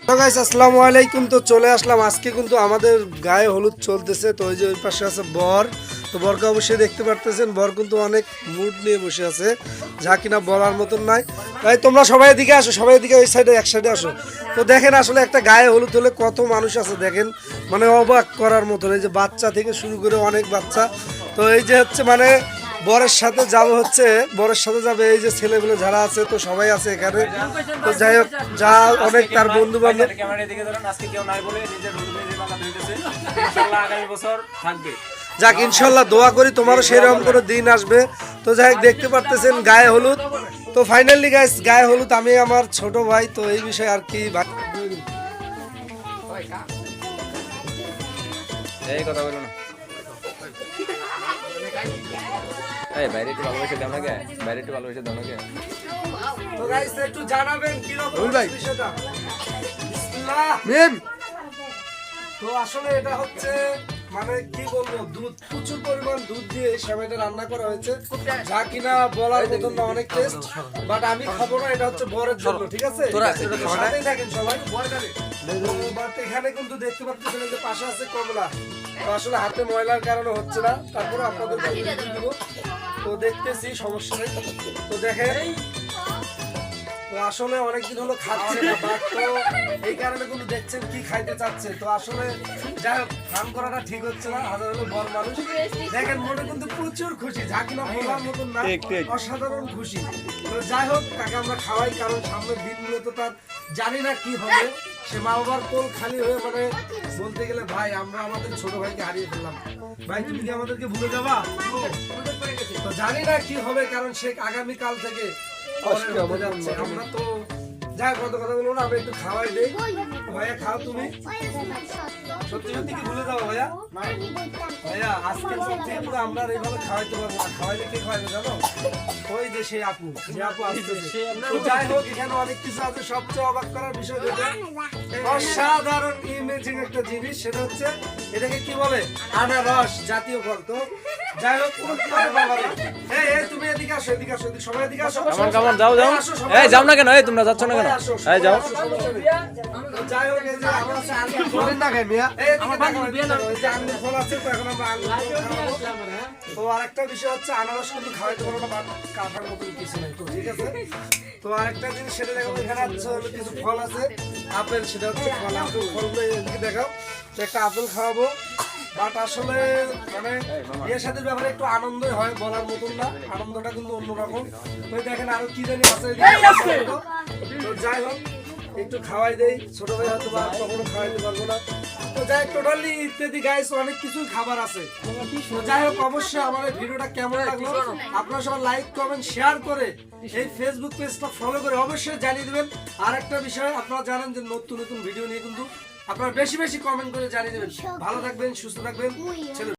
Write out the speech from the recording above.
তো গাইস আসসালামু আলাইকুম। তো চলে আসলাম আজকে কিন্তু আমাদের গায়ে হলুদ চলতেছে। তো ওই যে ওই পাশে আছে বর। তো বরকে অবশ্যই দেখতে পারতেছেন, বর কিন্তু অনেক মুড নিয়ে বসে আছে, যা কিনা বলার মতন নাই। তাই তোমরা সবাই এদিকে আসো, সবাই এদিকে ওই সাইডে এক সাইডে আসো। তো দেখেন আসলে একটা গায়ে হলুদ হলে কত মানুষ আছে দেখেন, মানে অবাক করার মতন। এই যে বাচ্চা থেকে শুরু করে অনেক বাচ্চা। তো এই যে হচ্ছে মানে বরের সাথে যাবে, হচ্ছে বরের সাথে যাবে এই যে ছেলেগুলো যারা আছে, তো সবাই আছে এখানে। তো যাই হোক, যা অনেক তার বন্ধু বান্ধব যাক, ইনশাল্লাহ দোয়া করি তোমারও সেরকম করে দিন আসবে। তো যাই হোক, দেখতে পারতেছেন গায়ে হলুদ। তো ফাইনালি গাইস গায়ে হলুদ আমি আমার ছোট ভাই, তো এই বিষয়ে আর কি এই কথা বলো না। এই বাইরে একটু ভালোবেসে দাও না কে, বাইরে একটু ভালোবেসে দাও না কে। তো গাইস একটু জানাবেন কি রকম বিষয়টা। বিসমিল্লাহ। তো আসলে এটা হচ্ছে মানে কি বলবো, দুধ, প্রচুর পরিমাণ দুধ দিয়ে এই সেমাইটা রান্না করা হয়েছে, যা কিনা বলার মতন না, অনেক টেস্ট। বাট আমি খাবো না, এটা হচ্ছে বরের জন্য, ঠিক আছে? সাথেই থাকেন সবাই। বাট এখানে কিন্তু দেখতে পাচ্ছেন যে পাশে আছে কমলা। তো আসলে হাতে ময়লার কারণে হচ্ছে না, তারপরে আপনাদের দিব। তো দেখতেছি, সমস্যা নেই। তো দেখেন, তো আসলে অনেকদিন হলো খাচ্ছে না, বাট তো এই কারণে কিন্তু দেখছেন কি খাইতে চাচ্ছে। তো আসলে যাই হোক, ফান করাটা ঠিক হচ্ছে না। হাজার হলো বড় মানুষ দেখেন, মনে কিন্তু প্রচুর খুশি, যা কিনা বলার মতন না, অসাধারণ খুশি। তো যাই হোক, তাকে আমরা খাওয়াই, কারণ সামনের দিনগুলো তো তার জানি না কি হবে। সে মা বাবার কোল খালি হয়ে মানে বলতে গেলে, ভাই আমরা আমাদের ছোট ভাইকে হারিয়ে ফেললাম, ভাই তুমি কি আমাদেরকে ভুলে যাবা? তো জানি না কি হবে, কারণ সে আগামীকাল থেকে আমরা তো যাই কত কথা বলবো না, আমি একটু খাওয়াই দেই। ভাইয়া খাও তুমি, সত্যি সত্যি কি ভুলে যাবো ভাইয়া? ভাইয়া আজকে কিন্তু আমরা এইভাবে খাওয়াইতে পারবো না, খাওয়াইলে কে খাওয়াইবে জানো? ওই যে সেই আপু, যে আপু আসতেছে। তো যাই হোক, এখানে অনেক কিছু আছে। সবচেয়ে অবাক করার বিষয় যেটা, অসাধারণ ইমেজিং একটা জিনিস, সেটা হচ্ছে এটাকে কি বলে, আনারস জাতীয় ফল। তো যাই হোক, এই তুমি এদিকে আসো, এদিকে আসো, সবাই এদিকে আসো। কেমন যাও যাও, এই যাও না কেন, এই তোমরা যাচ্ছ না কেন, এই যাও। যাই হোক, এই যে আমার আছে আঙ্গুর ফল না খাই মিয়া, আমার বাঙালি বিয়ে না, এই যে আঙ্গুর ফল আছে। তো এখন আমরা আঙ্গুর ফল খাবো। তো আরেকটা বিষয় হচ্ছে আনারস কিন্তু খাওয়াইতে পারবো না, বাট কাঁঠার মতন কিছু নেই। তো ঠিক আছে, তো আরেকটা জিনিস সেটা দেখো, এখানে আছে হলো কিছু ফল আছে, আপেল, সেটা হচ্ছে ফল। আপেল ফলগুলো এদিকে দেখাও। তো একটা আপেল খাওয়াবো, বাট আসলে মানে বিয়ের সাথে ব্যাপারে একটু আনন্দই হয়, বলার মতন না, আনন্দটা কিন্তু অন্যরকম। তো দেখেন আরো কি জানি আছে। তো যাই হোক, একটু খাওয়াই দেই, ছোট ভাই হয়তো বা কখনো খাওয়াইতে পারবো না। তো যাই হোক, টোটালি ইত্যাদি গাইস অনেক কিছু খাবার আছে। তো যাই হোক, অবশ্যই আমার এই ভিডিওটা কেমন লাগলো আপনারা সবাই লাইক কমেন্ট শেয়ার করে এই ফেসবুক পেজটা ফলো করে অবশ্যই জানিয়ে দেবেন। আর একটা বিষয়, আপনারা জানেন যে নতুন নতুন ভিডিও নিয়ে কিন্তু আপনারা বেশি বেশি কমেন্ট করে জানিয়ে দেবেন। ভালো থাকবেন, সুস্থ থাকবেন।